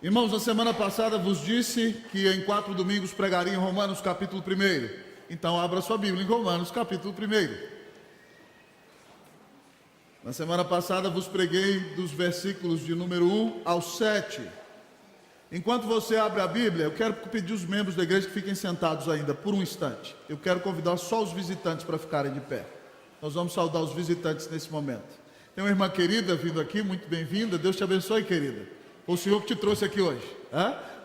Irmãos, na semana passada vos disse que em 4 domingos pregaria em Romanos capítulo 1. Então abra sua Bíblia em Romanos capítulo 1. Na semana passada vos preguei dos versículos de número 1 ao 7. Enquanto você abre a Bíblia, eu quero pedir aos membros da igreja que fiquem sentados ainda por um instante. Eu quero convidar só os visitantes para ficarem de pé. Nós vamos saudar os visitantes nesse momento. Tem uma irmã querida vindo aqui, muito bem-vinda. Deus te abençoe, querida. Foi o Senhor que te trouxe aqui hoje.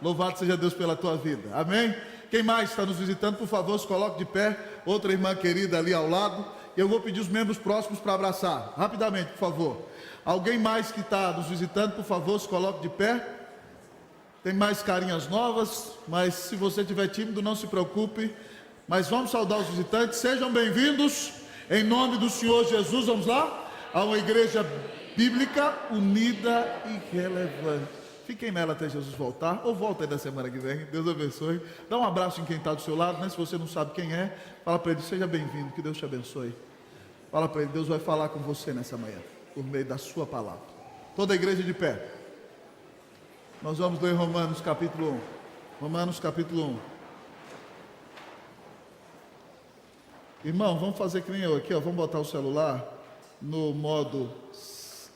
Louvado seja Deus pela tua vida. Amém? Quem mais está nos visitando, por favor, se coloque de pé. Outra irmã querida ali ao lado. E eu vou pedir os membros próximos para abraçar. Rapidamente, por favor. Alguém mais que está nos visitando, por favor, se coloque de pé. Tem mais carinhas novas, mas se você estiver tímido, não se preocupe. Mas vamos saudar os visitantes. Sejam bem-vindos. Em nome do Senhor Jesus, vamos lá? A uma igreja bíblica, unida e relevante. Fiquem nela até Jesus voltar, ou volta aí da semana que vem. Deus abençoe. Dá um abraço em quem está do seu lado, né? Se você não sabe quem é, fala para ele, seja bem-vindo, que Deus te abençoe. Fala para ele, Deus vai falar com você nessa manhã, por meio da sua palavra. Toda a igreja de pé. Nós vamos ler Romanos capítulo 1. Romanos capítulo 1. Irmão, vamos fazer que nem eu aqui, ó. Vamos botar o celular no modo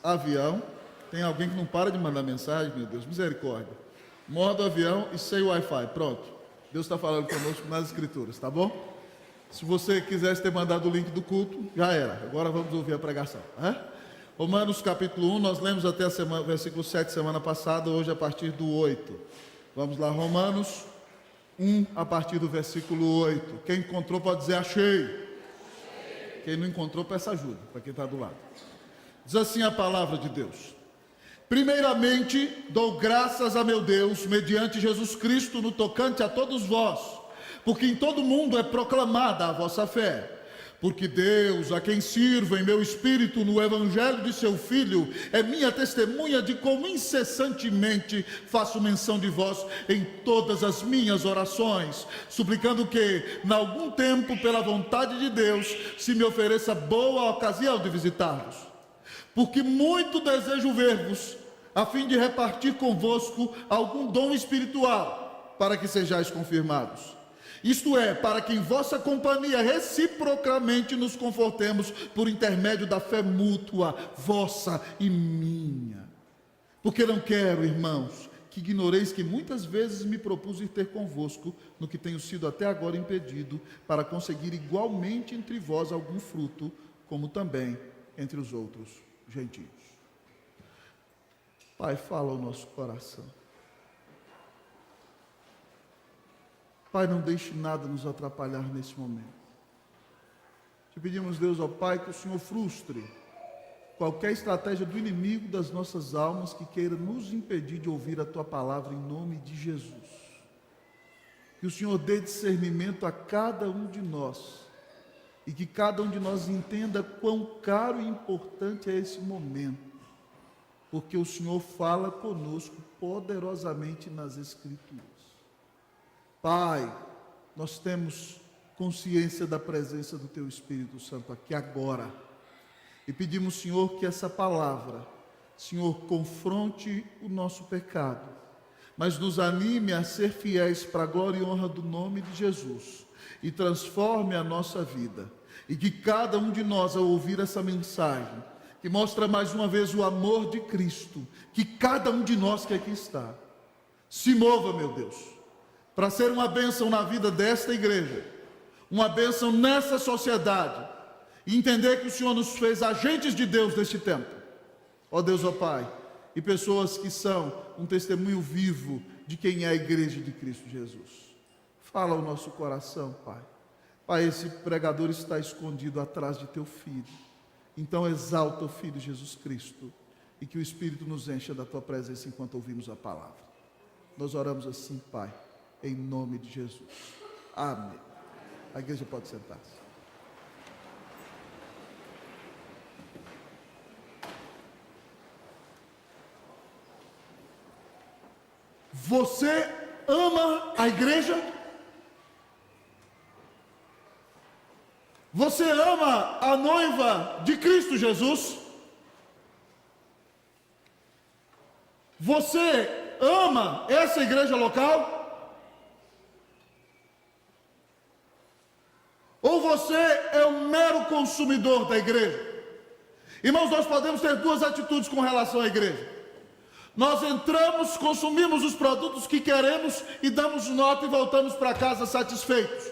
avião. Tem alguém que não para de mandar mensagem, meu Deus, misericórdia. Modo avião e sem Wi-Fi, pronto. Deus está falando conosco nas escrituras, tá bom? Se você quisesse ter mandado o link do culto, já era. Agora vamos ouvir a pregação. Romanos capítulo 1, nós lemos até o versículo 7 semana passada, hoje a partir do 8. Vamos lá, Romanos 1, a partir do versículo 8. Quem encontrou pode dizer achei. Quem não encontrou, peça ajuda, para quem está do lado. Diz assim a palavra de Deus: primeiramente, dou graças a meu Deus, mediante Jesus Cristo, no tocante a todos vós, porque em todo mundo é proclamada a vossa fé. Porque Deus, a quem sirvo em meu espírito no evangelho de seu Filho, é minha testemunha de como incessantemente faço menção de vós em todas as minhas orações, suplicando que, em algum tempo, pela vontade de Deus, se me ofereça boa ocasião de visitá-los. Porque muito desejo ver-vos, a fim de repartir convosco algum dom espiritual, para que sejais confirmados. Isto é, para que em vossa companhia reciprocamente nos confortemos por intermédio da fé mútua, vossa e minha. Porque não quero, irmãos, que ignoreis que muitas vezes me propus ir ter convosco, no que tenho sido até agora impedido, para conseguir igualmente entre vós algum fruto, como também entre os outros gentios. Pai, fala ao nosso coração. Pai, não deixe nada nos atrapalhar nesse momento. Te pedimos, Deus, ó Pai, que o Senhor frustre qualquer estratégia do inimigo das nossas almas que queira nos impedir de ouvir a Tua palavra em nome de Jesus. Que o Senhor dê discernimento a cada um de nós e que cada um de nós entenda quão caro e importante é esse momento, porque o Senhor fala conosco poderosamente nas Escrituras. Pai, nós temos consciência da presença do Teu Espírito Santo aqui agora. E pedimos, Senhor, que essa palavra, Senhor, confronte o nosso pecado, mas nos anime a ser fiéis para a glória e honra do nome de Jesus, e transforme a nossa vida. E que cada um de nós, ao ouvir essa mensagem, que mostra mais uma vez o amor de Cristo, que cada um de nós que aqui está, se mova, meu Deus, para ser uma bênção na vida desta igreja, uma bênção nessa sociedade, e entender que o Senhor nos fez agentes de Deus neste tempo, ó Deus, ó Pai, e pessoas que são um testemunho vivo de quem é a igreja de Cristo Jesus. Fala ao nosso coração, Pai. Pai, esse pregador está escondido atrás de Teu Filho, então exalta o Filho Jesus Cristo, e que o Espírito nos encha da Tua presença enquanto ouvimos a palavra. Nós oramos assim, Pai, em nome de Jesus. Amém. A igreja pode sentar-se. Você ama a igreja? Você ama a noiva de Cristo Jesus? Você ama essa igreja local? Ou você é um mero consumidor da igreja? Irmãos, nós podemos ter duas atitudes com relação à igreja. Nós entramos, consumimos os produtos que queremos e damos nota e voltamos para casa satisfeitos.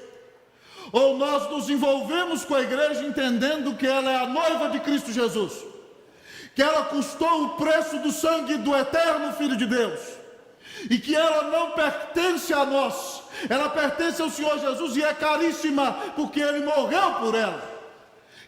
Ou nós nos envolvemos com a igreja entendendo que ela é a noiva de Cristo Jesus, que ela custou o preço do sangue do eterno Filho de Deus, e que ela não pertence a nós, ela pertence ao Senhor Jesus e é caríssima, porque Ele morreu por ela.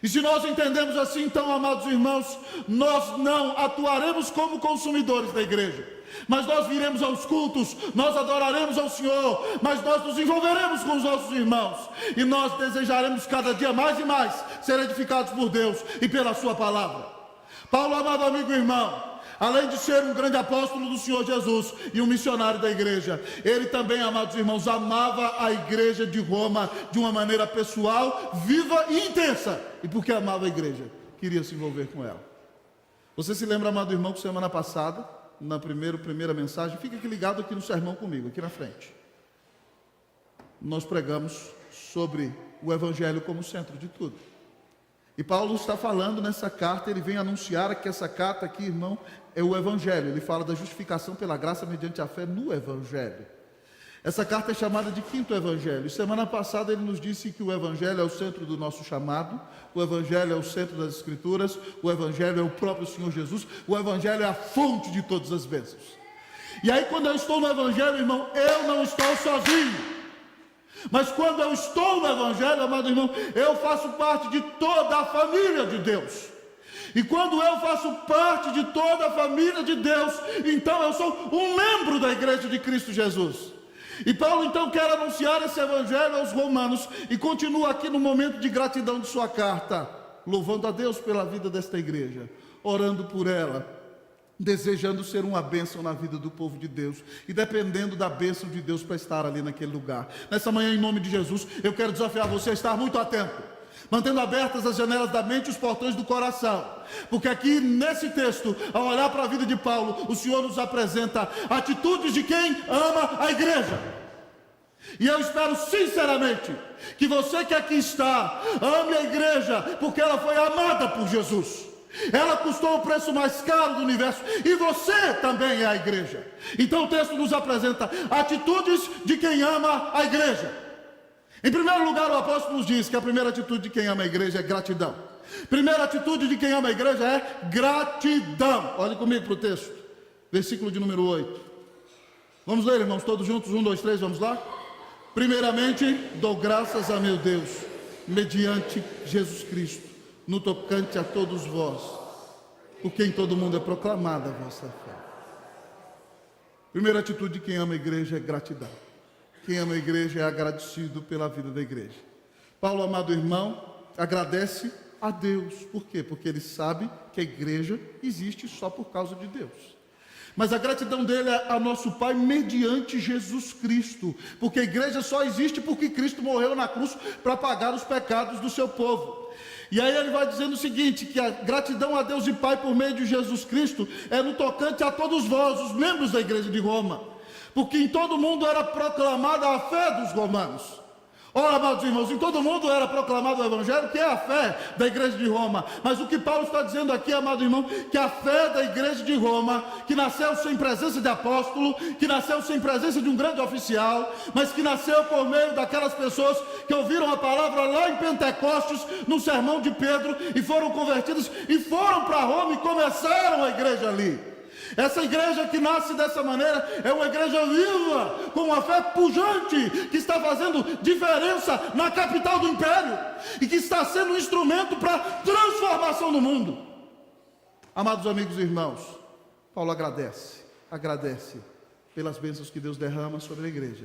E se nós entendemos assim, então, amados irmãos, nós não atuaremos como consumidores da igreja, mas nós viremos aos cultos, nós adoraremos ao Senhor, mas nós nos envolveremos com os nossos irmãos, e nós desejaremos cada dia mais e mais ser edificados por Deus e pela sua palavra. Paulo, amado amigo e irmão, além de ser um grande apóstolo do Senhor Jesus e um missionário da igreja, ele também, amados irmãos, amava a igreja de Roma de uma maneira pessoal, viva e intensa. E porque amava a igreja, queria se envolver com ela. Você se lembra, amado irmão, que semana passada, na primeira mensagem, fica aqui ligado aqui no sermão comigo, aqui na frente, nós pregamos sobre o evangelho como centro de tudo. E Paulo está falando nessa carta, ele vem anunciar que essa carta aqui, irmão, é o evangelho. Ele fala da justificação pela graça mediante a fé no evangelho. Essa carta é chamada de quinto evangelho. Semana passada ele nos disse que o evangelho é o centro do nosso chamado, o evangelho é o centro das escrituras, o evangelho é o próprio Senhor Jesus, o evangelho é a fonte de todas as bênçãos. E aí, quando eu estou no evangelho, irmão, eu não estou sozinho. Mas quando eu estou no evangelho, amado irmão, eu faço parte de toda a família de Deus. E quando eu faço parte de toda a família de Deus, então eu sou um membro da igreja de Cristo Jesus. E Paulo então quer anunciar esse evangelho aos romanos e continua aqui no momento de gratidão de sua carta, louvando a Deus pela vida desta igreja, orando por ela, desejando ser uma bênção na vida do povo de Deus e dependendo da bênção de Deus para estar ali naquele lugar. Nessa manhã, em nome de Jesus, eu quero desafiar você a estar muito atento, mantendo abertas as janelas da mente e os portões do coração, porque aqui nesse texto, ao olhar para a vida de Paulo, o Senhor nos apresenta atitudes de quem ama a igreja. E eu espero sinceramente que você que aqui está ame a igreja, porque ela foi amada por Jesus. Ela custou o preço mais caro do universo, e você também é a igreja. Então o texto nos apresenta atitudes de quem ama a igreja. Em primeiro lugar, o apóstolo nos diz que a primeira atitude de quem ama a igreja é gratidão. Primeira atitude de quem ama a igreja é gratidão. Olhe comigo para o texto, versículo de número 8. Vamos ler, irmãos, todos juntos, 1, 2, 3, vamos lá? Primeiramente, dou graças a meu Deus, mediante Jesus Cristo, no tocante a todos vós, porque em todo mundo é proclamada a vossa fé. Primeira atitude de quem ama a igreja é gratidão. Quem ama a igreja é agradecido pela vida da igreja. Paulo, amado irmão, agradece a Deus. Por quê? Porque ele sabe que a igreja existe só por causa de Deus. Mas a gratidão dele é a nosso Pai mediante Jesus Cristo, porque a igreja só existe porque Cristo morreu na cruz para pagar os pecados do seu povo. E aí ele vai dizendo o seguinte, que a gratidão a Deus e Pai por meio de Jesus Cristo é no tocante a todos vós, os membros da igreja de Roma, porque em todo mundo era proclamada a fé dos romanos. Ora, amados irmãos, em todo mundo era proclamado o evangelho, que é a fé da igreja de Roma. Mas o que Paulo está dizendo aqui, amado irmão, que a fé da igreja de Roma, que nasceu sem presença de apóstolo, que nasceu sem presença de um grande oficial, mas que nasceu por meio daquelas pessoas que ouviram a palavra lá em Pentecostes, no sermão de Pedro, e foram convertidas, e foram para Roma e começaram a igreja ali. Essa igreja que nasce dessa maneira é uma igreja viva, com uma fé pujante, que está fazendo diferença na capital do império e que está sendo um instrumento para transformação do mundo. Amados amigos e irmãos, Paulo agradece pelas bênçãos que Deus derrama sobre a igreja.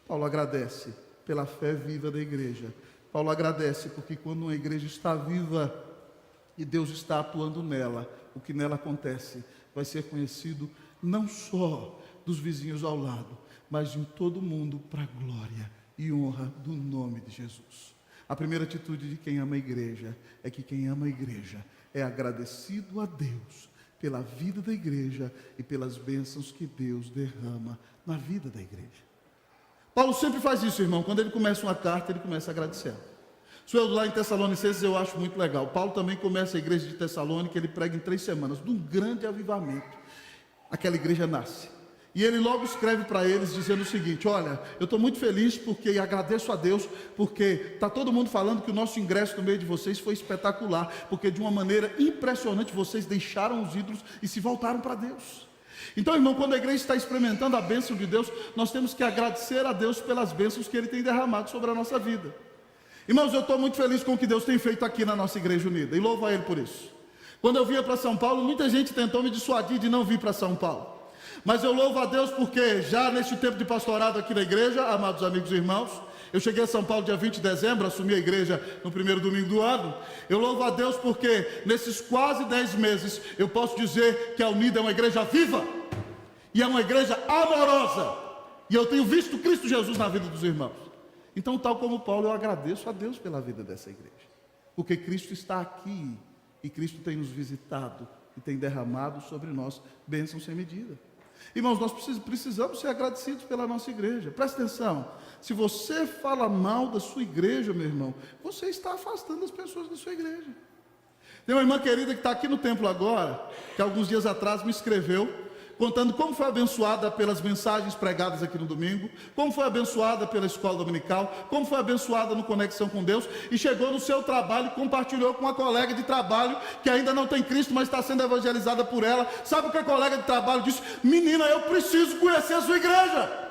Paulo agradece pela fé viva da igreja. Paulo agradece porque quando uma igreja está viva e Deus está atuando nela, o que nela acontece vai ser conhecido não só dos vizinhos ao lado, mas em todo o mundo para a glória e honra do nome de Jesus. A primeira atitude de quem ama a igreja é que quem ama a igreja é agradecido a Deus pela vida da igreja e pelas bênçãos que Deus derrama na vida da igreja. Paulo sempre faz isso, irmão. Quando ele começa uma carta, ele começa agradecendo. Se eu lá em Tessalonicenses, eu acho muito legal. Paulo também começa a igreja de Tessalônica, ele prega em 3 semanas, de um grande avivamento. Aquela igreja nasce. E ele logo escreve para eles dizendo o seguinte: olha, eu estou muito feliz porque agradeço a Deus, porque está todo mundo falando que o nosso ingresso no meio de vocês foi espetacular, porque de uma maneira impressionante vocês deixaram os ídolos e se voltaram para Deus. Então, irmão, quando a igreja está experimentando a bênção de Deus, nós temos que agradecer a Deus pelas bênçãos que Ele tem derramado sobre a nossa vida. Irmãos, eu estou muito feliz com o que Deus tem feito aqui na nossa igreja unida, e louvo a Ele por isso. Quando eu vinha para São Paulo, muita gente tentou me dissuadir de não vir para São Paulo. Mas eu louvo a Deus porque já neste tempo de pastorado aqui na igreja, amados amigos e irmãos, eu cheguei a São Paulo dia 20 de dezembro, assumi a igreja no primeiro domingo do ano. Eu louvo a Deus porque nesses quase 10 meses eu posso dizer que a Unida é uma igreja viva e é uma igreja amorosa, e eu tenho visto Cristo Jesus na vida dos irmãos. Então, tal como Paulo, eu agradeço a Deus pela vida dessa igreja, porque Cristo está aqui e Cristo tem nos visitado e tem derramado sobre nós bênçãos sem medida. Irmãos, nós precisamos ser agradecidos pela nossa igreja. Presta atenção, se você fala mal da sua igreja, meu irmão, você está afastando as pessoas da sua igreja. Tem uma irmã querida que está aqui no templo agora, que alguns dias atrás me escreveu, contando como foi abençoada pelas mensagens pregadas aqui no domingo, como foi abençoada pela escola dominical, como foi abençoada no Conexão com Deus, e chegou no seu trabalho e compartilhou com uma colega de trabalho que ainda não tem Cristo, mas está sendo evangelizada por ela. Sabe o que a colega de trabalho disse? Menina, eu preciso conhecer a sua igreja.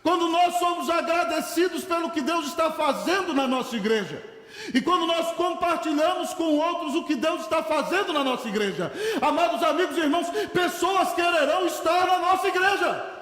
Quando nós somos agradecidos pelo que Deus está fazendo na nossa igreja, e quando nós compartilhamos com outros o que Deus está fazendo na nossa igreja, amados amigos e irmãos, pessoas quererão estar na nossa igreja.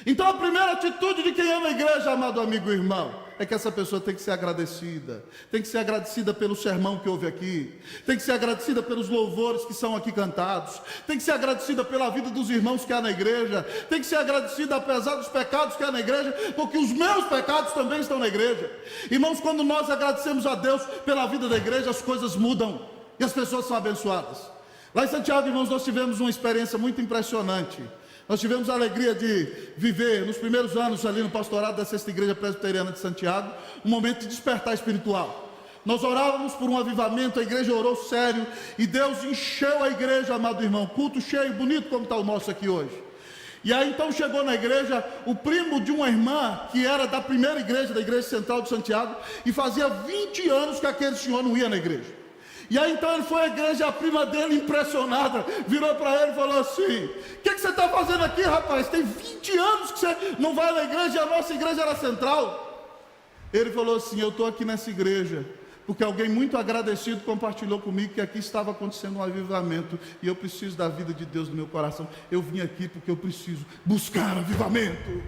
Então a primeira atitude de quem ama a igreja, amado amigo e irmão, é que essa pessoa tem que ser agradecida. Tem que ser agradecida pelo sermão que houve aqui, tem que ser agradecida pelos louvores que são aqui cantados, tem que ser agradecida pela vida dos irmãos que há na igreja, tem que ser agradecida apesar dos pecados que há na igreja, porque os meus pecados também estão na igreja. Irmãos, quando nós agradecemos a Deus pela vida da igreja, as coisas mudam e as pessoas são abençoadas. Lá em Santiago, irmãos, nós tivemos uma experiência muito impressionante. Nós tivemos a alegria de viver, nos primeiros anos ali no pastorado da Sexta Igreja Presbiteriana de Santiago, um momento de despertar espiritual. Nós orávamos por um avivamento, a igreja orou sério, e Deus encheu a igreja, amado irmão, culto cheio, bonito como está o nosso aqui hoje. E aí então chegou na igreja o primo de uma irmã, que era da primeira igreja, da igreja central de Santiago, e fazia 20 anos que aquele senhor não ia na igreja. E aí então ele foi à igreja, a prima dele, impressionada, virou para ele e falou assim: o que você está fazendo aqui, rapaz? Tem 20 anos que você não vai na igreja e a nossa igreja era central. Ele falou assim: eu estou aqui nessa igreja porque alguém muito agradecido compartilhou comigo que aqui estava acontecendo um avivamento e eu preciso da vida de Deus no meu coração. Eu vim aqui porque eu preciso buscar avivamento.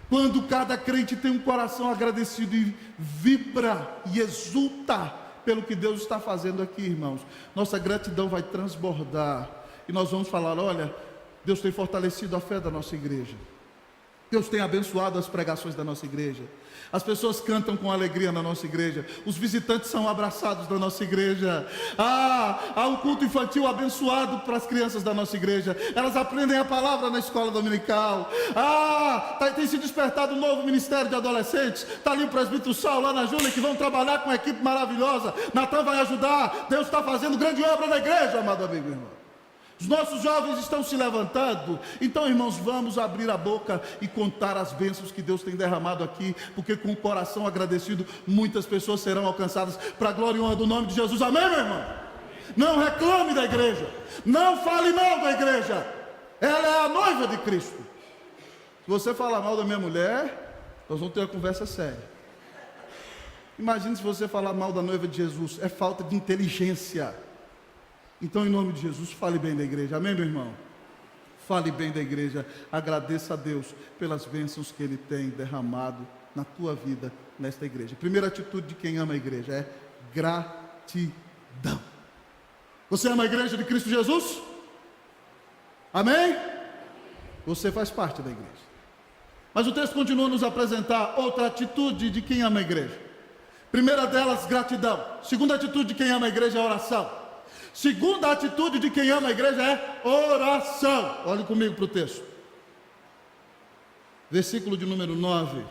Quando cada crente tem um coração agradecido e vibra e exulta pelo que Deus está fazendo aqui, irmãos, nossa gratidão vai transbordar e nós vamos falar: olha, Deus tem fortalecido a fé da nossa igreja, Deus tem abençoado as pregações da nossa igreja, as pessoas cantam com alegria na nossa igreja, os visitantes são abraçados na nossa igreja, há um culto infantil abençoado para as crianças da nossa igreja, elas aprendem a palavra na escola dominical, tem se despertado um novo ministério de adolescentes, está ali o presbítero Saulo, lá na Júlia, que vão trabalhar com uma equipe maravilhosa, Natan vai ajudar, Deus está fazendo grande obra na igreja, amado amigo e irmão. Os nossos jovens estão se levantando. Então, irmãos, vamos abrir a boca e contar as bênçãos que Deus tem derramado aqui, porque com o coração agradecido, muitas pessoas serão alcançadas para a glória e honra do nome de Jesus. Amém, meu irmão? Não reclame da igreja, não fale mal da igreja, ela é a noiva de Cristo. Se você falar mal da minha mulher, nós vamos ter uma conversa séria. Imagine se você falar mal da noiva de Jesus, é falta de inteligência. Então, em nome de Jesus, fale bem da igreja. Amém, meu irmão? Fale bem da igreja. Agradeça a Deus pelas bênçãos que Ele tem derramado na tua vida, nesta igreja. A primeira atitude de quem ama a igreja é gratidão. Você ama a igreja de Cristo Jesus? Amém? Você faz parte da igreja. Mas o texto continua a nos apresentar outra atitude de quem ama a igreja. Primeira delas, gratidão. Segunda atitude de quem ama a igreja é oração. Segunda atitude de quem ama a igreja é oração. Olhe comigo para o texto. Versículo de número 9.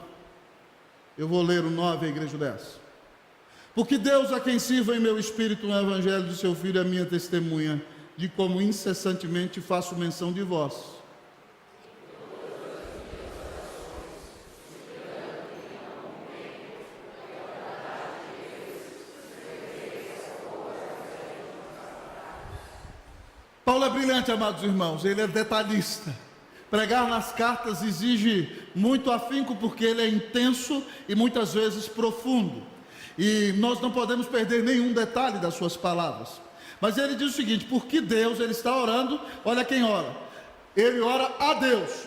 Eu vou ler o 9, a igreja desce. Porque Deus, a quem sirva em meu espírito no evangelho do seu Filho, é minha testemunha, de como incessantemente faço menção de vós. Paulo é brilhante, amados irmãos, ele é detalhista. Pregar nas cartas exige muito afinco, porque ele é intenso e muitas vezes profundo. E nós não podemos perder nenhum detalhe das suas palavras. Mas ele diz o seguinte: porque Deus, ele está orando, olha quem ora. Ele ora a Deus.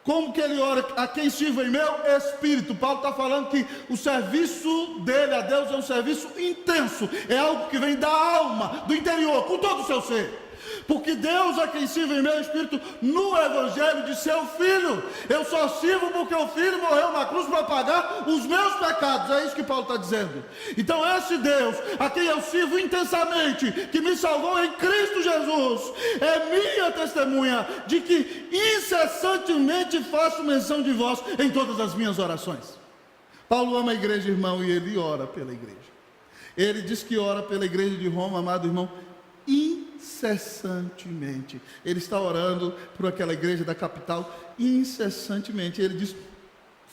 Como que ele ora? A quem sirva em meu espírito. Paulo está falando que o serviço dele a Deus é um serviço intenso. É algo que vem da alma, do interior, com todo o seu ser. Porque Deus é quem sirva em meu espírito no evangelho de seu Filho. Eu só sirvo porque o Filho morreu na cruz para pagar os meus pecados. É isso que Paulo está dizendo. Então esse Deus a quem eu sirvo intensamente, que me salvou em Cristo Jesus, é minha testemunha de que incessantemente faço menção de vós em todas as minhas orações. Paulo ama a igreja, irmão, e ele ora pela igreja. Ele diz que ora pela igreja de Roma, amado irmão, incessantemente. Ele está orando por aquela igreja da capital incessantemente. Ele diz: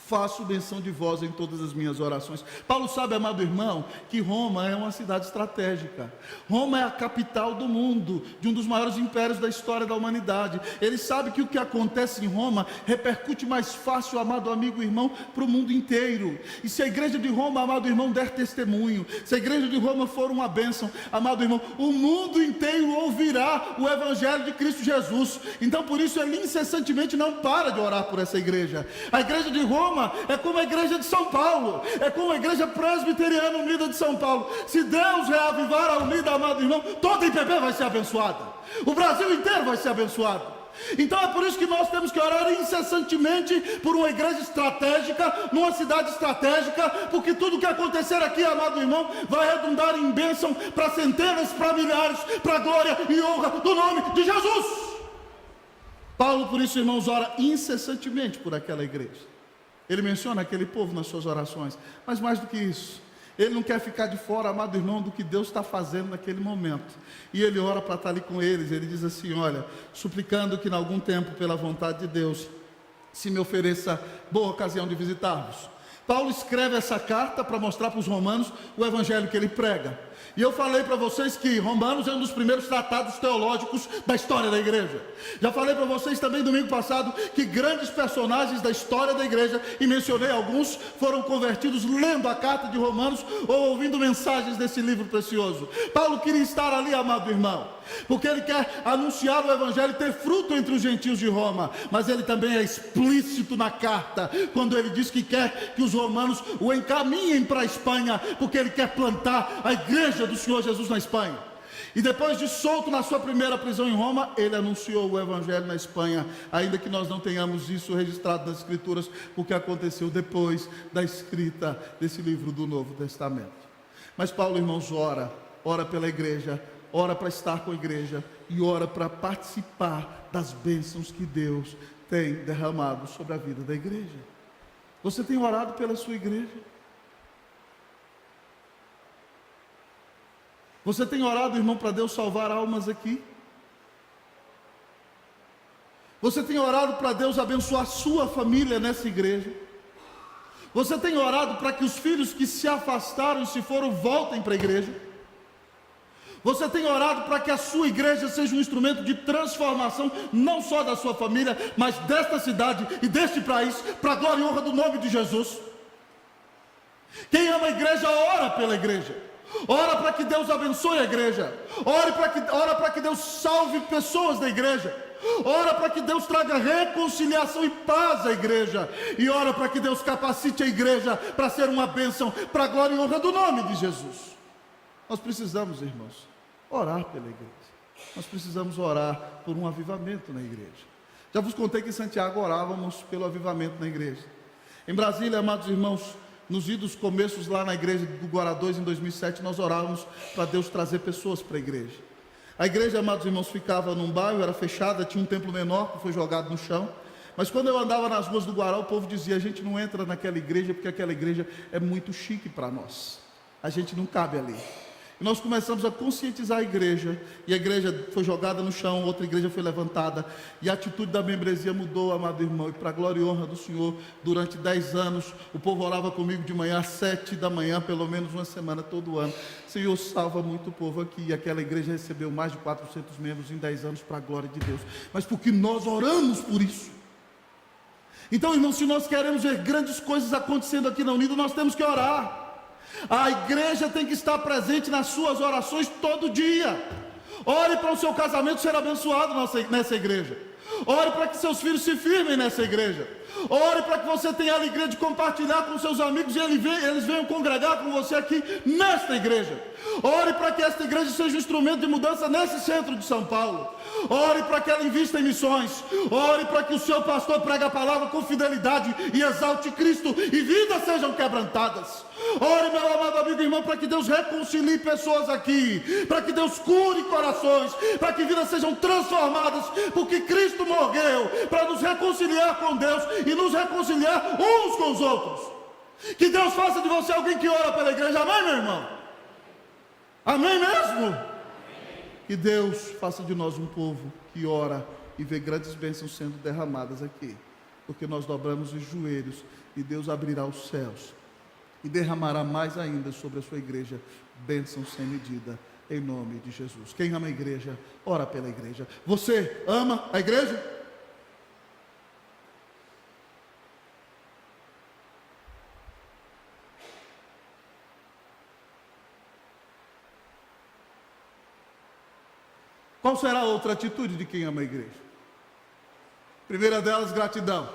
faço menção de vós em todas as minhas orações. Paulo sabe, amado irmão, que Roma é uma cidade estratégica. Roma é a capital do mundo, de um dos maiores impérios da história da humanidade. Ele sabe que o que acontece em Roma repercute mais fácil, amado amigo e irmão, para o mundo inteiro. E se a igreja de Roma, amado irmão, der testemunho, se a igreja de Roma for uma bênção, amado irmão, o mundo inteiro ouvirá o evangelho de Cristo Jesus. Então por isso ele incessantemente não para de orar por essa igreja. A igreja de Roma é como a igreja de São Paulo, é como a igreja presbiteriana unida de São Paulo. Se Deus reavivar a unida, amado irmão, toda a IPB vai ser abençoada, o Brasil inteiro vai ser abençoado. Então é por isso que nós temos que orar incessantemente por uma igreja estratégica, numa cidade estratégica, porque tudo que acontecer aqui, amado irmão, vai redundar em bênção para centenas, para milhares, para a glória e honra do nome de Jesus. Paulo, por isso, irmãos, ora incessantemente por aquela igreja. Ele menciona aquele povo nas suas orações, mas mais do que isso, ele não quer ficar de fora, amado irmão, do que Deus está fazendo naquele momento. E ele ora para estar ali com eles. Ele diz assim: olha, suplicando que em algum tempo, pela vontade de Deus, se me ofereça boa ocasião de visitar-vos. Paulo escreve essa carta para mostrar para os romanos o evangelho que ele prega. E eu falei para vocês que Romanos é um dos primeiros tratados teológicos da história da igreja. Já falei para vocês também domingo passado que grandes personagens da história da igreja, e mencionei alguns, foram convertidos lendo a carta de Romanos ou ouvindo mensagens desse livro precioso. Paulo queria estar ali, amado irmão, porque ele quer anunciar o evangelho e ter fruto entre os gentios de Roma. Mas ele também é explícito na carta, quando ele diz que quer que os romanos o encaminhem para a Espanha, porque ele quer plantar a igreja do Senhor Jesus na Espanha. E depois de solto na sua primeira prisão em Roma, ele anunciou o evangelho na Espanha, ainda que nós não tenhamos isso registrado nas escrituras, porque aconteceu depois da escrita desse livro do Novo Testamento. Mas Paulo, irmãos, ora pela igreja, ora para estar com a igreja e ora para participar das bênçãos que Deus tem derramado sobre a vida da igreja. Você tem orado pela sua igreja? Você tem orado, irmão, para Deus salvar almas aqui? Você tem orado para Deus abençoar sua família nessa igreja? Você tem orado para que os filhos que se afastaram e se foram voltem para a igreja? Você tem orado para que a sua igreja seja um instrumento de transformação, não só da sua família, mas desta cidade e deste país, para a glória e honra do nome de Jesus? Quem ama a igreja, ora pela igreja. Ora para que Deus abençoe a igreja. Ora para que Deus salve pessoas da igreja. Ora para que Deus traga reconciliação e paz à igreja. E ora para que Deus capacite a igreja para ser uma bênção, para a glória e honra do nome de Jesus. Nós precisamos, irmãos, orar pela igreja. Nós precisamos orar por um avivamento na igreja. Já vos contei que em Santiago orávamos pelo avivamento na igreja. Em Brasília, amados irmãos, nos idos começos lá na igreja do Guará 2 em 2007, nós orávamos para Deus trazer pessoas para a igreja. A igreja, amados irmãos, ficava num bairro, era fechada, tinha um templo menor que foi jogado no chão. Mas quando eu andava nas ruas do Guará, o povo dizia: a gente não entra naquela igreja porque aquela igreja é muito chique para nós, a gente não cabe ali. E nós começamos a conscientizar a igreja, e a igreja foi jogada no chão, outra igreja foi levantada, e a atitude da membresia mudou, amado irmão, e para a glória e honra do Senhor, durante 10 anos, o povo orava comigo de manhã às 7 da manhã, pelo menos uma semana todo ano. Senhor, salva muito povo aqui, e aquela igreja recebeu mais de 400 membros em 10 anos, para a glória de Deus, mas porque nós oramos por isso. Então, irmão, se nós queremos ver grandes coisas acontecendo aqui na Unida, nós temos que orar. A igreja tem que estar presente nas suas orações todo dia. Ore para o seu casamento ser abençoado nessa igreja. Ore para que seus filhos se firmem nessa igreja. Ore para que você tenha a alegria de compartilhar com seus amigos e eles venham congregar com você aqui nesta igreja. Ore para que esta igreja seja um instrumento de mudança nesse centro de São Paulo. Ore para que ela invista em missões. Ore para que o seu pastor pregue a palavra com fidelidade e exalte Cristo e vidas sejam quebrantadas. Ore, meu amado amigo e irmão, para que Deus reconcilie pessoas aqui, para que Deus cure corações, para que vidas sejam transformadas, porque Cristo morreu para nos reconciliar com Deus e nos reconciliar uns com os outros. Que Deus faça de você alguém que ora pela igreja. Amém, meu irmão? Amém mesmo? Que Deus faça de nós um povo que ora e vê grandes bênçãos sendo derramadas aqui, porque nós dobramos os joelhos e Deus abrirá os céus e derramará mais ainda sobre a sua igreja bênçãos sem medida, em nome de Jesus. Quem ama a igreja, ora pela igreja. Você ama a igreja? Qual será a outra atitude de quem ama a igreja? Primeira delas, gratidão.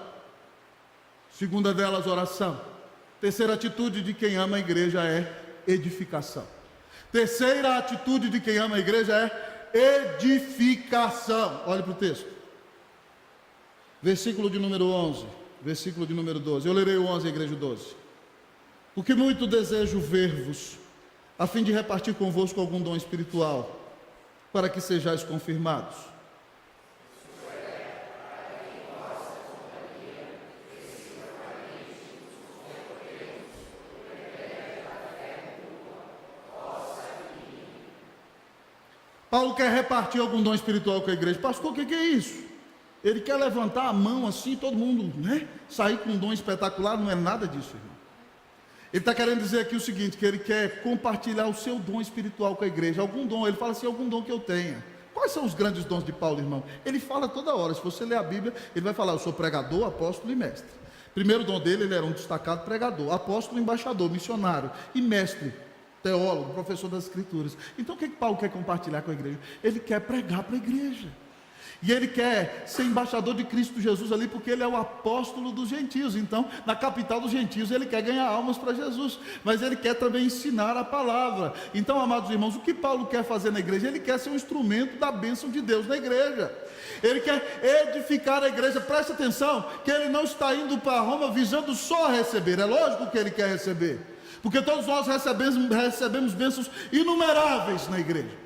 Segunda delas, oração. Terceira atitude de quem ama a igreja é edificação. Terceira atitude de quem ama a igreja é edificação. Olhe para o texto. Versículo de número 11, versículo de número 12. Eu lerei o 11, a igreja 12. Porque muito desejo ver-vos, a fim de repartir convosco algum dom espiritual, para que sejais confirmados. Paulo quer repartir algum dom espiritual com a igreja. Pastor, o que é isso? Ele quer levantar a mão assim, todo mundo, sair com um dom espetacular. Não é nada disso, irmão. Ele está querendo dizer aqui o seguinte, que ele quer compartilhar o seu dom espiritual com a igreja. Algum dom, ele fala assim, algum dom que eu tenha. Quais são os grandes dons de Paulo, irmão? Ele fala toda hora. Se você ler a Bíblia, ele vai falar: eu sou pregador, apóstolo e mestre. Primeiro dom dele, ele era um destacado pregador, apóstolo, embaixador, missionário e mestre, teólogo, professor das escrituras. Então o que Paulo quer compartilhar com a igreja? Ele quer pregar para a igreja. E ele quer ser embaixador de Cristo Jesus ali, porque ele é o apóstolo dos gentios. Então, na capital dos gentios, ele quer ganhar almas para Jesus, mas ele quer também ensinar a palavra. Então, amados irmãos, o que Paulo quer fazer na igreja? Ele quer ser um instrumento da bênção de Deus na igreja. Ele quer edificar a igreja. Preste atenção, que ele não está indo para Roma visando só receber. É lógico que ele quer receber, porque todos nós recebemos bênçãos inumeráveis na igreja.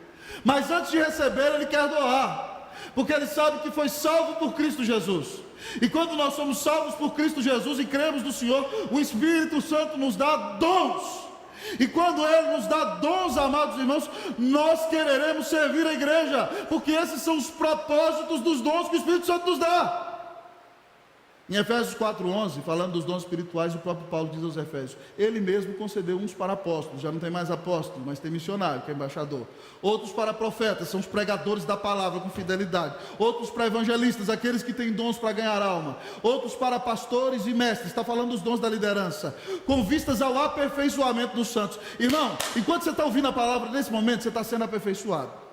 Mas antes de receber, ele quer doar, porque ele sabe que foi salvo por Cristo Jesus. E quando nós somos salvos por Cristo Jesus e cremos no Senhor, o Espírito Santo nos dá dons. E quando Ele nos dá dons, amados irmãos, nós quereremos servir a igreja, porque esses são os propósitos dos dons que o Espírito Santo nos dá. Em Efésios 4:11, falando dos dons espirituais, o próprio Paulo diz aos Efésios: ele mesmo concedeu uns para apóstolos, já não tem mais apóstolo, mas tem missionário, que é embaixador. Outros para profetas, são os pregadores da palavra com fidelidade. Outros para evangelistas, aqueles que têm dons para ganhar alma. Outros para pastores e mestres, está falando dos dons da liderança, com vistas ao aperfeiçoamento dos santos. Irmão, enquanto você está ouvindo a palavra, nesse momento você está sendo aperfeiçoado.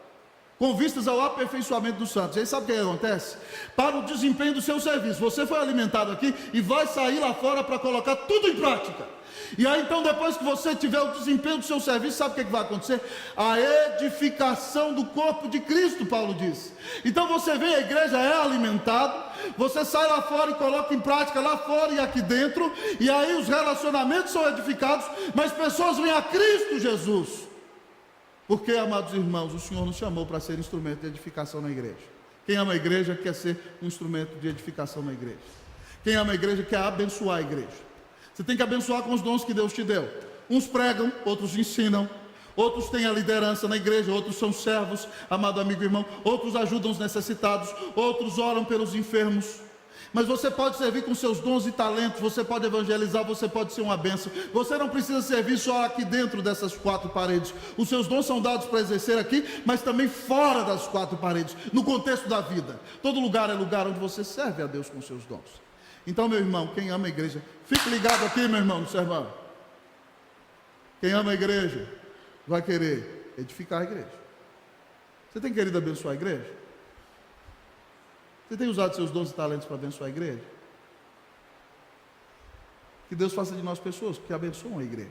com vistas ao aperfeiçoamento dos santos. E aí sabe o que acontece? Para o desempenho do seu serviço. Você foi alimentado aqui e vai sair lá fora para colocar tudo em prática. E aí então, depois que você tiver o desempenho do seu serviço, sabe o que vai acontecer? A edificação do corpo de Cristo, Paulo diz. Então você vem, a igreja é alimentado, você sai lá fora e coloca em prática lá fora e aqui dentro, e aí os relacionamentos são edificados, mas pessoas vêm a Cristo Jesus. Porque, amados irmãos, o Senhor nos chamou para ser instrumento de edificação na igreja. Quem ama a igreja quer ser um instrumento de edificação na igreja. Quem ama a igreja quer abençoar a igreja. Você tem que abençoar com os dons que Deus te deu. Uns pregam, outros ensinam, outros têm a liderança na igreja, outros são servos, amado amigo e irmão, outros ajudam os necessitados, outros oram pelos enfermos. Mas você pode servir com seus dons e talentos, você pode evangelizar, você pode ser uma bênção. Você não precisa servir só aqui dentro dessas quatro paredes. Os seus dons são dados para exercer aqui, mas também fora das quatro paredes, no contexto da vida. Todo lugar é lugar onde você serve a Deus com seus dons. Então, meu irmão, quem ama a igreja, fique ligado aqui, meu irmão, no sermão. Quem ama a igreja vai querer edificar a igreja. Você tem querido abençoar a igreja? Você tem usado seus dons e talentos para abençoar a igreja? Que Deus faça de nós pessoas que abençoam a igreja.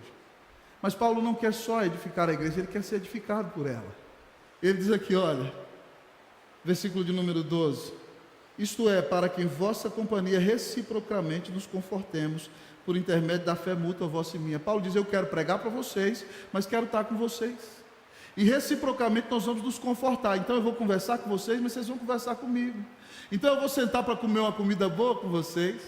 Mas Paulo não quer só edificar a igreja, ele quer ser edificado por ela. Ele diz aqui, olha, versículo de número 12: isto é, para que em vossa companhia reciprocamente nos confortemos por intermédio da fé mútua vossa e minha. Paulo diz, eu quero pregar para vocês, mas quero estar com vocês. E reciprocamente nós vamos nos confortar. Então eu vou conversar com vocês, mas vocês vão conversar comigo. Então eu vou sentar para comer uma comida boa com vocês,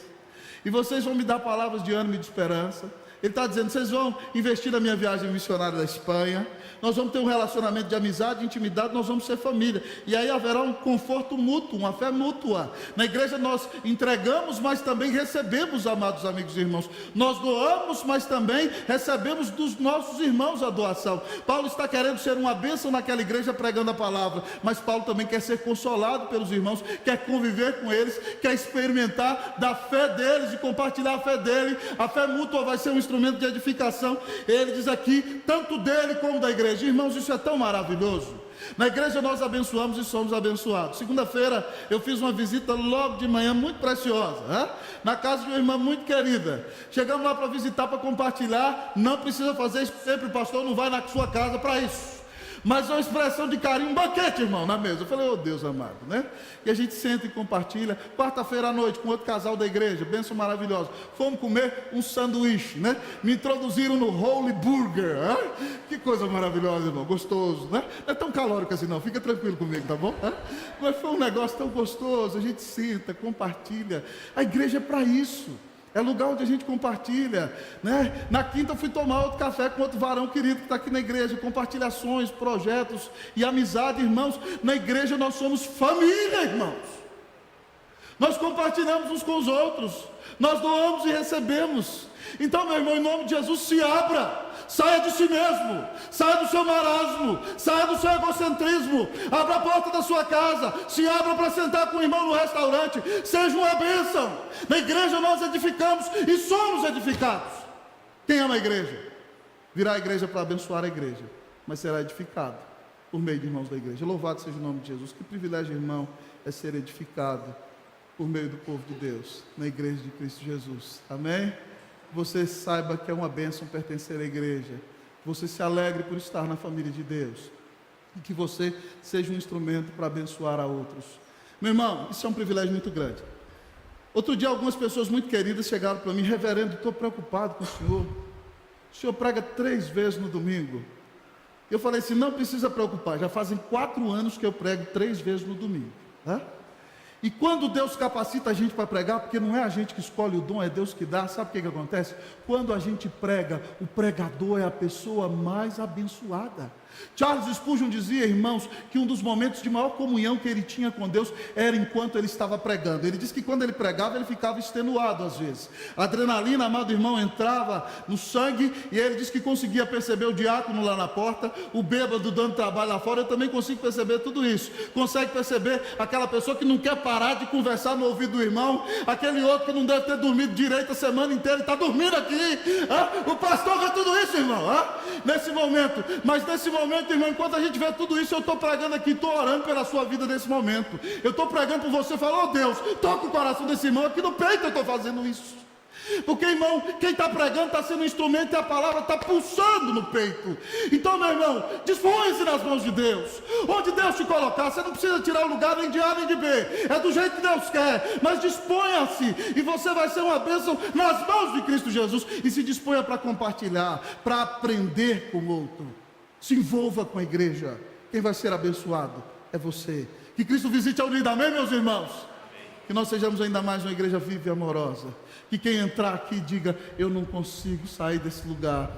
e vocês vão me dar palavras de ânimo e de esperança. Ele está dizendo, vocês vão investir na minha viagem missionária da Espanha, nós vamos ter um relacionamento de amizade, intimidade, nós vamos ser família, e aí haverá um conforto mútuo, uma fé mútua. Na igreja nós entregamos, mas também recebemos, amados amigos e irmãos. Nós doamos, mas também recebemos dos nossos irmãos a doação. Paulo está querendo ser uma bênção naquela igreja pregando a palavra, mas Paulo também quer ser consolado pelos irmãos, quer conviver com eles, quer experimentar da fé deles e compartilhar a fé dele. A fé mútua vai ser um instrumento de edificação. Ele diz aqui, tanto dele como da igreja. Irmãos, isso é tão maravilhoso. Na igreja nós abençoamos e somos abençoados. Segunda-feira eu fiz uma visita logo de manhã muito preciosa, na casa de uma irmã muito querida. Chegamos lá para visitar, para compartilhar. Não precisa fazer isso sempre, o pastor não vai na sua casa para isso. Mas é uma expressão de carinho, um banquete, irmão, na mesa. Eu falei, oh Deus amado, né? E a gente senta e compartilha. Quarta-feira à noite, com outro casal da igreja, bênção maravilhosa. Fomos comer um sanduíche, né? Me introduziram no Holy Burger. Que coisa maravilhosa, irmão, gostoso, né? Não é tão calórico assim não, fica tranquilo comigo, tá bom? Mas foi um negócio tão gostoso, a gente senta, compartilha. A igreja é para isso. É lugar onde a gente compartilha, né? Na quinta eu fui tomar outro café com outro varão querido que está aqui na igreja. Compartilhações, projetos e amizade, irmãos. Na igreja nós somos família, irmãos. Nós compartilhamos uns com os outros. Nós doamos e recebemos. Então, meu irmão, em nome de Jesus, se abra. Saia de si mesmo, saia do seu marasmo, saia do seu egocentrismo, abra a porta da sua casa, se abra para sentar com o irmão no restaurante, seja uma bênção. Na igreja nós edificamos e somos edificados. Quem ama a igreja? Virá à igreja para abençoar a igreja, mas será edificado por meio de irmãos da igreja. Louvado seja o nome de Jesus. Que privilégio, irmão, é ser edificado por meio do povo de Deus, na igreja de Cristo Jesus. Amém? Você saiba que é uma bênção pertencer à igreja, você se alegre por estar na família de Deus, e que você seja um instrumento para abençoar a outros. Meu irmão, isso é um privilégio muito grande. Outro dia algumas pessoas muito queridas chegaram para mim, reverendo, estou preocupado com o senhor prega 3 vezes no domingo. Eu falei assim, não precisa preocupar, já fazem 4 anos que eu prego 3 vezes no domingo, tá? E quando Deus capacita a gente para pregar, porque não é a gente que escolhe o dom, é Deus que dá, sabe o que acontece? Quando a gente prega, o pregador é a pessoa mais abençoada. Charles Spurgeon dizia, irmãos, que um dos momentos de maior comunhão que ele tinha com Deus era enquanto ele estava pregando. Ele disse que quando ele pregava, ele ficava extenuado às vezes. A adrenalina, amado irmão, entrava no sangue, e ele disse que conseguia perceber o diácono lá na porta, o bêbado dando trabalho lá fora. Eu também consigo perceber tudo isso. Consegue perceber aquela pessoa que não quer parar de conversar no ouvido do irmão, aquele outro que não deve ter dormido direito a semana inteira e está dormindo aqui. O pastor vê tudo isso, irmão, nesse momento. Mas nesse momento momento, irmão, enquanto a gente vê tudo isso, eu estou pregando aqui, estou orando pela sua vida nesse momento. Eu estou pregando por você, falando, oh Deus, toca o coração desse irmão aqui no peito, eu estou fazendo isso. Porque, irmão, quem está pregando está sendo um instrumento e a palavra está pulsando no peito. Então, meu irmão, dispõe-se nas mãos de Deus. Onde Deus te colocar, você não precisa tirar o lugar nem de A nem de B. É do jeito que Deus quer. Mas disponha-se e você vai ser uma bênção nas mãos de Cristo Jesus. E se disponha para compartilhar, para aprender com o outro. Se envolva com a igreja. Quem vai ser abençoado é você. Que Cristo visite a unida, amém, meus irmãos? Que nós sejamos ainda mais uma igreja viva e amorosa. Que quem entrar aqui diga, eu não consigo sair desse lugar,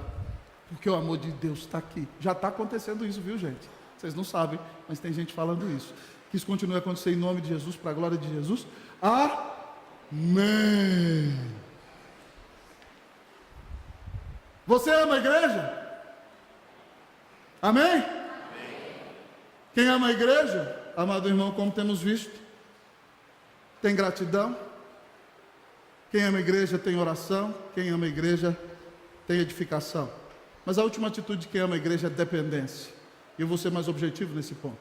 porque o amor de Deus está aqui. Já está acontecendo isso, viu, gente? Vocês não sabem, mas tem gente falando isso. Que isso continue a acontecer em nome de Jesus, para a glória de Jesus. Amém. Você ama a igreja? Amém? Quem ama a igreja, amado irmão, como temos visto, tem gratidão. Quem ama a igreja tem oração. Quem ama a igreja tem edificação. Mas a última atitude de quem ama a igreja é dependência. E eu vou ser mais objetivo nesse ponto.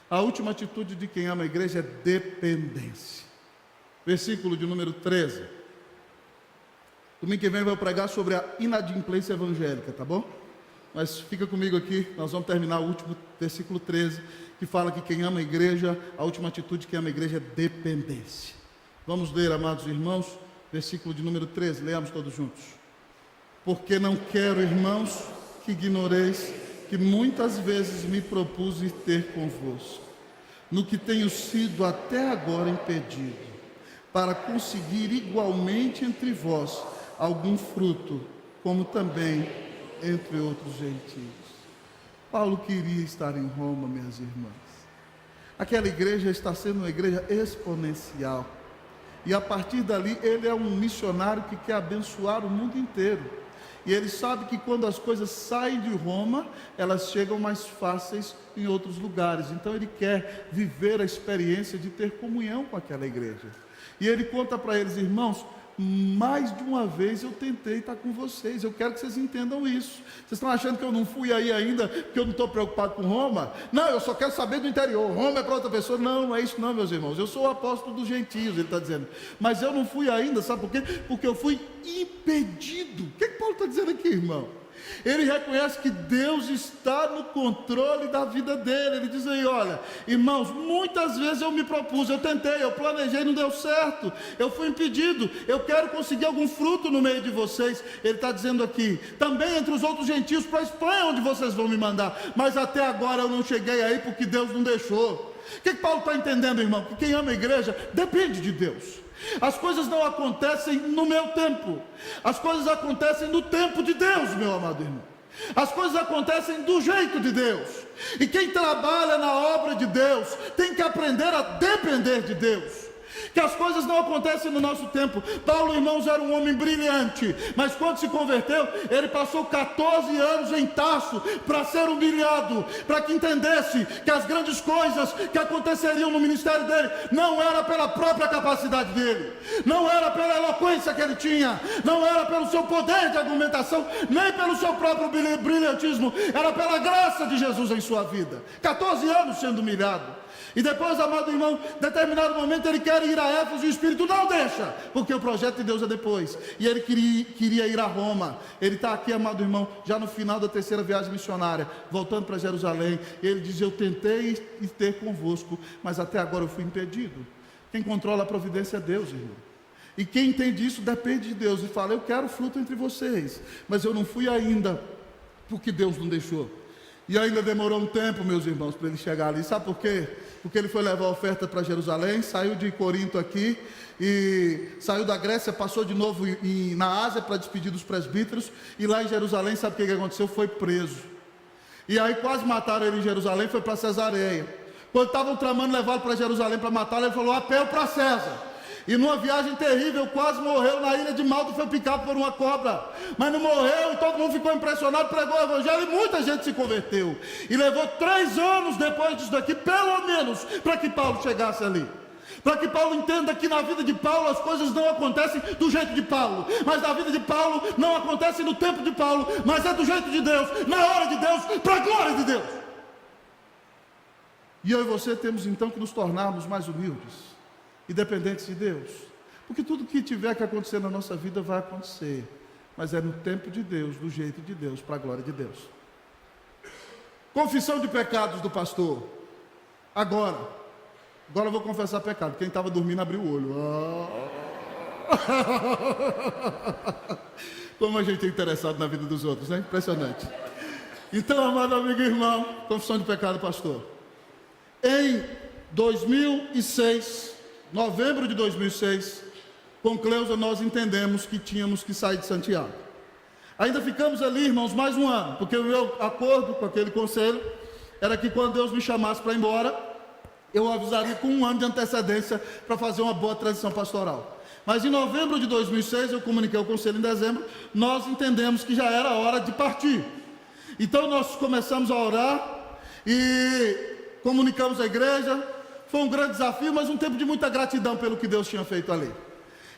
A última atitude de quem ama a igreja é dependência. Versículo de número 13. Domingo que vem eu vou pregar sobre a inadimplência evangélica, tá bom? Mas fica comigo aqui, nós vamos terminar o último versículo 13, que fala que quem ama a igreja, a última atitude de quem ama a igreja é dependência. Vamos ler, amados irmãos, versículo de número 13, leamos todos juntos. Porque não quero, irmãos, que ignoreis que muitas vezes me propus ir ter convosco, no que tenho sido até agora impedido, para conseguir igualmente entre vós algum fruto, como também entre outros gentios. Paulo queria estar em Roma, minhas irmãs. Aquela igreja está sendo uma igreja exponencial. E a partir dali, ele é um missionário que quer abençoar o mundo inteiro. E ele sabe que quando as coisas saem de Roma, elas chegam mais fáceis em outros lugares. Então ele quer viver a experiência de ter comunhão com aquela igreja. E ele conta para eles, irmãos, mais de uma vez eu tentei estar com vocês. Eu quero que vocês entendam isso. Vocês estão achando que eu não fui aí ainda, porque eu não estou preocupado com Roma? Não, eu só quero saber do interior. Roma é para outra pessoa. Não, não é isso não, meus irmãos. Eu sou o apóstolo dos gentios, ele está dizendo. Mas eu não fui ainda, sabe por quê? Porque eu fui impedido. O que Paulo está dizendo aqui, irmão? Ele reconhece que Deus está no controle da vida dele. Ele diz aí, olha, irmãos, muitas vezes eu me propus, eu tentei, eu planejei, não deu certo, eu fui impedido, eu quero conseguir algum fruto no meio de vocês. Ele está dizendo aqui, também entre os outros gentios, para a Espanha, onde vocês vão me mandar, mas até agora eu não cheguei aí, porque Deus não deixou. O que Paulo está entendendo, irmão? Que quem ama a igreja depende de Deus. As coisas não acontecem no meu tempo, as coisas acontecem no tempo de Deus, meu amado irmão. As coisas acontecem do jeito de Deus. E quem trabalha na obra de Deus tem que aprender a depender de Deus. Que as coisas não acontecem no nosso tempo. Paulo, irmãos, era um homem brilhante, mas quando se converteu, ele passou 14 anos em Tarso para ser humilhado, para que entendesse que as grandes coisas que aconteceriam no ministério dele não era pela própria capacidade dele, não era pela eloquência que ele tinha, não era pelo seu poder de argumentação, nem pelo seu próprio brilhantismo, era pela graça de Jesus em sua vida. 14 anos sendo humilhado. E depois, amado irmão, em determinado momento ele quer ir a Éfeso e o Espírito não deixa, porque o projeto de Deus é depois. E ele queria ir a Roma. Ele está aqui, amado irmão, já no final da terceira viagem missionária, voltando para Jerusalém. Ele diz, eu tentei ir ter convosco, mas até agora eu fui impedido. Quem controla a providência é Deus, irmão. E quem entende isso depende de Deus. E fala, eu quero fruto entre vocês, mas eu não fui ainda, porque Deus não deixou. E ainda demorou um tempo, meus irmãos, para ele chegar ali. Sabe por quê? Porque ele foi levar a oferta para Jerusalém, saiu de Corinto aqui, e saiu da Grécia, passou de novo na Ásia para despedir dos presbíteros, e lá em Jerusalém, sabe o que aconteceu? Foi preso. E aí quase mataram ele em Jerusalém, foi para Cesareia. Quando estavam tramando levá-lo para Jerusalém para matá-lo, ele falou, apelo para César. E numa viagem terrível, quase morreu na ilha de Malta, foi picado por uma cobra. Mas não morreu, e todo mundo ficou impressionado, pregou o evangelho, e muita gente se converteu. E levou 3 anos depois disso daqui, pelo menos, para que Paulo chegasse ali. Para que Paulo entenda que na vida de Paulo as coisas não acontecem do jeito de Paulo, mas na vida de Paulo não acontece no tempo de Paulo, mas é do jeito de Deus, na hora de Deus, para a glória de Deus. E eu e você temos então que nos tornarmos mais humildes e dependentes de Deus, porque tudo que tiver que acontecer na nossa vida vai acontecer, mas é no tempo de Deus, do jeito de Deus, para a glória de Deus. Confissão de pecados do pastor. Agora eu vou confessar pecado. Quem estava dormindo abriu o olho. Como a gente é interessado na vida dos outros, né? Impressionante. Então, amado amigo e irmão, confissão de pecado, pastor. Em 2006, novembro de 2006, com Cleusa nós entendemos que tínhamos que sair de Santiago. Ainda ficamos ali, irmãos, mais um ano, porque o meu acordo com aquele conselho era que quando Deus me chamasse para ir embora, eu avisaria com um ano de antecedência para fazer uma boa transição pastoral. Mas em novembro de 2006, eu comuniquei ao conselho em dezembro, nós entendemos que já era hora de partir. Então nós começamos a orar e comunicamos à igreja. Foi um grande desafio, mas um tempo de muita gratidão pelo que Deus tinha feito ali.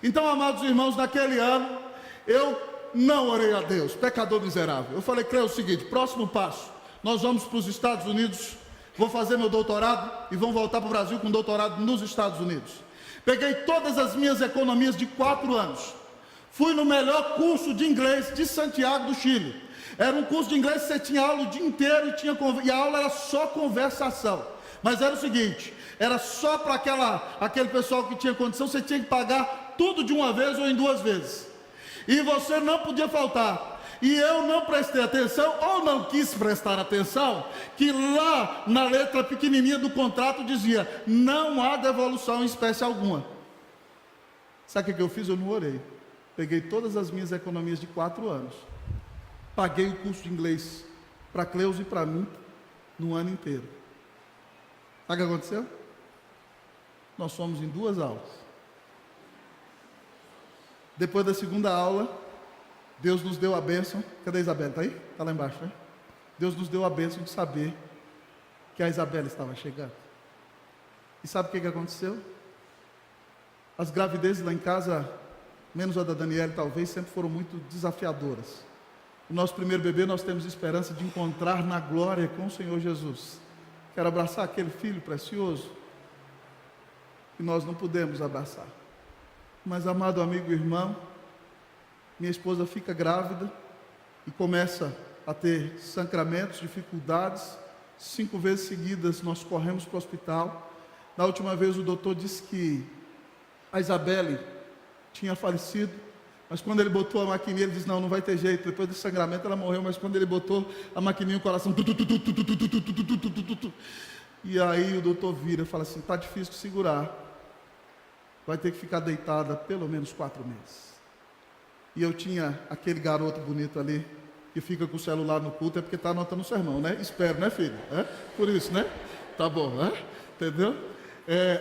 Então, amados irmãos, naquele ano, eu não orei a Deus, pecador miserável. Eu falei, creio o seguinte, próximo passo, nós vamos para os Estados Unidos, vou fazer meu doutorado e vamos voltar para o Brasil com doutorado nos Estados Unidos. Peguei todas as minhas economias de 4 anos, fui no melhor curso de inglês de Santiago do Chile. Era um curso de inglês que você tinha aula o dia inteiro e a aula era só conversação. Mas era o seguinte, era só para aquele pessoal que tinha condição, você tinha que pagar tudo de uma vez ou em 2 vezes. E você não podia faltar. E eu não prestei atenção, ou não quis prestar atenção, que lá na letra pequenininha do contrato dizia, não há devolução em espécie alguma. Sabe o que eu fiz? Eu não orei. Peguei todas as minhas economias de 4 anos, paguei o curso de inglês para Cleusa e para mim, no ano inteiro. Sabe o que aconteceu? Nós fomos em 2 aulas. Depois da segunda aula, Deus nos deu a bênção. Cadê a Isabela? Está aí? Está lá embaixo, né? Deus nos deu a bênção de saber que a Isabela estava chegando. E sabe o que aconteceu? As gravidezes lá em casa, menos a da Daniela talvez, sempre foram muito desafiadoras. O nosso primeiro bebê nós temos esperança de encontrar na glória com o Senhor Jesus. Quero abraçar aquele filho precioso que nós não pudemos abraçar. Mas, amado amigo e irmão, minha esposa fica grávida e começa a ter sangramentos, dificuldades. 5 vezes seguidas nós corremos para o hospital. Na última vez o doutor disse que a Isabelle tinha falecido, mas quando ele botou a maquininha, ele disse, não vai ter jeito, depois do sangramento ela morreu, mas quando ele botou a maquininha, o coração... E aí o doutor vira e fala assim, está difícil de segurar, vai ter que ficar deitada pelo menos 4 meses. E eu tinha aquele garoto bonito ali, que fica com o celular no culto, é porque está anotando o sermão, né? Espero, né, filho? Por isso, né? Tá bom, entendeu?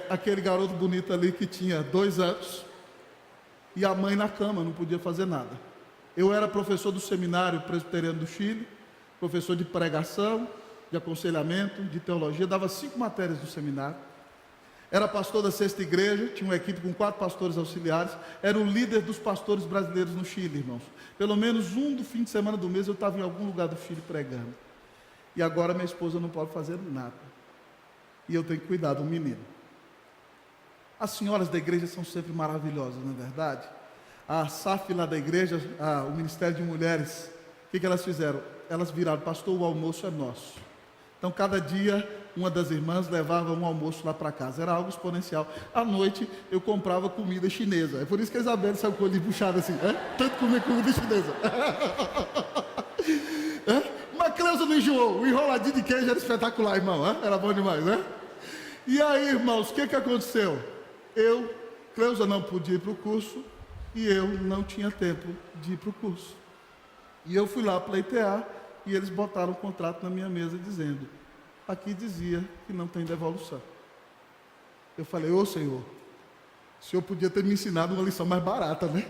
Aquele garoto bonito ali que tinha 2 anos, e a mãe na cama, não podia fazer nada. Eu era professor do seminário presbiteriano do Chile, professor de pregação, de aconselhamento, de teologia, dava 5 matérias do seminário. Era pastor da 6ª igreja, tinha uma equipe com 4 pastores auxiliares, era o líder dos pastores brasileiros no Chile, irmãos. Pelo menos um do fim de semana do mês eu estava em algum lugar do Chile pregando. E agora minha esposa não pode fazer nada. E eu tenho que cuidar do menino. As senhoras da igreja são sempre maravilhosas, não é verdade? A SAF lá da igreja, o Ministério de Mulheres, o que elas fizeram? Elas viraram, pastor, o almoço é nosso. Então, cada dia, uma das irmãs levava um almoço lá para casa. Era algo exponencial. À noite, eu comprava comida chinesa. É por isso que a Isabela saiu com o olho puxado assim. Tanto comer comida chinesa. Mas Cleusa não enjoou. O enroladinho de queijo era espetacular, irmão. Era bom demais, né? E aí, irmãos, o que aconteceu? Cleusa não podia ir para o curso e eu não tinha tempo de ir para o curso. E eu fui lá pleitear e eles botaram um contrato na minha mesa dizendo, aqui dizia que não tem devolução. Eu falei, ô Senhor, o Senhor podia ter me ensinado uma lição mais barata, né?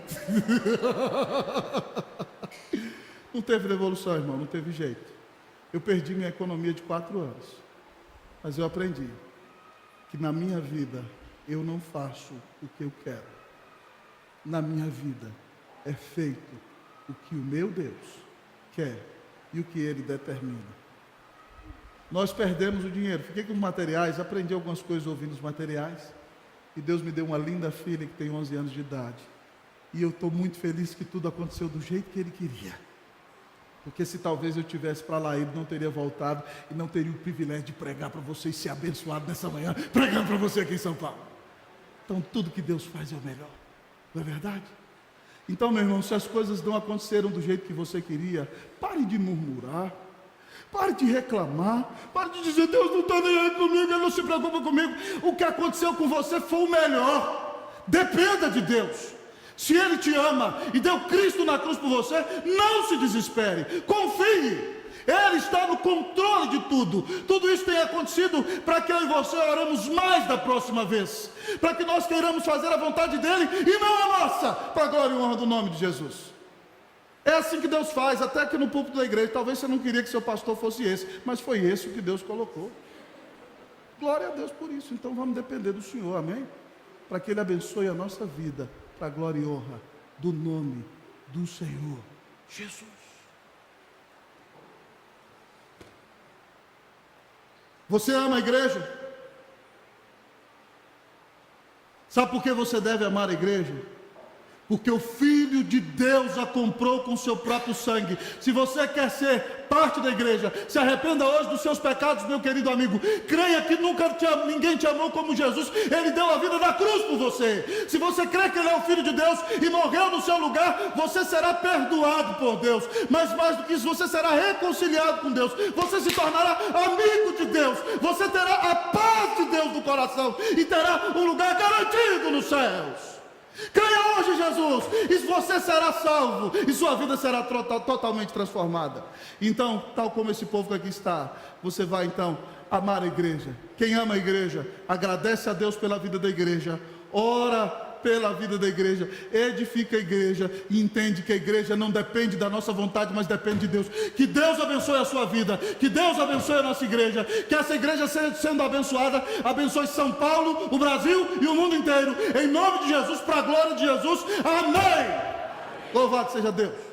Não teve devolução, irmão, não teve jeito. Eu perdi minha economia de 4 anos. Mas eu aprendi que na minha vida eu não faço o que eu quero. Na minha vida é feito o que o meu Deus quer e o que Ele determina. Nós perdemos o dinheiro. Fiquei com os materiais, aprendi algumas coisas ouvindo os materiais. E Deus me deu uma linda filha que tem 11 anos de idade. E eu estou muito feliz que tudo aconteceu do jeito que Ele queria. Porque se talvez eu tivesse para lá, Ele não teria voltado e não teria o privilégio de pregar para vocês, ser abençoado nessa manhã, pregando para você aqui em São Paulo. Então tudo que Deus faz é o melhor. Não é verdade? Então, meu irmão, se as coisas não aconteceram do jeito que você queria, pare de murmurar. Pare de reclamar, pare de dizer, Deus não está nem aí comigo, Ele não se preocupa comigo. O que aconteceu com você foi o melhor. Dependa de Deus. Se Ele te ama e deu Cristo na cruz por você, não se desespere, confie. Ele está no controle de tudo. Tudo isso tem acontecido para que eu e você oramos mais da próxima vez, para que nós queiramos fazer a vontade dEle e não a nossa, para a glória e honra do nome de Jesus. É assim que Deus faz, até aqui no púlpito da igreja. Talvez você não queria que seu pastor fosse esse, mas foi esse o que Deus colocou. Glória a Deus por isso. Então vamos depender do Senhor, amém? Para que Ele abençoe a nossa vida, para a glória e honra do nome do Senhor Jesus. Você ama a igreja? Sabe por que você deve amar a igreja? Porque o Filho de Deus a comprou com o seu próprio sangue. Se você quer ser parte da igreja, se arrependa hoje dos seus pecados, meu querido amigo. Creia que ninguém te amou como Jesus. Ele deu a vida na cruz por você. Se você crê que Ele é o Filho de Deus e morreu no seu lugar, você será perdoado por Deus. Mas mais do que isso, você será reconciliado com Deus. Você se tornará amigo de Deus. Você terá a paz de Deus no coração e terá um lugar garantido nos céus. Creia hoje, Jesus, e você será salvo, e sua vida será totalmente transformada. Então, tal como esse povo que aqui está, você vai então amar a igreja. Quem ama a igreja, agradece a Deus pela vida da igreja, ora pela vida da igreja, edifica a igreja e entende que a igreja não depende da nossa vontade, mas depende de Deus. Que Deus abençoe a sua vida, que Deus abençoe a nossa igreja, que essa igreja sendo abençoada, abençoe São Paulo, o Brasil e o mundo inteiro, em nome de Jesus, para a glória de Jesus, amém. Louvado seja Deus.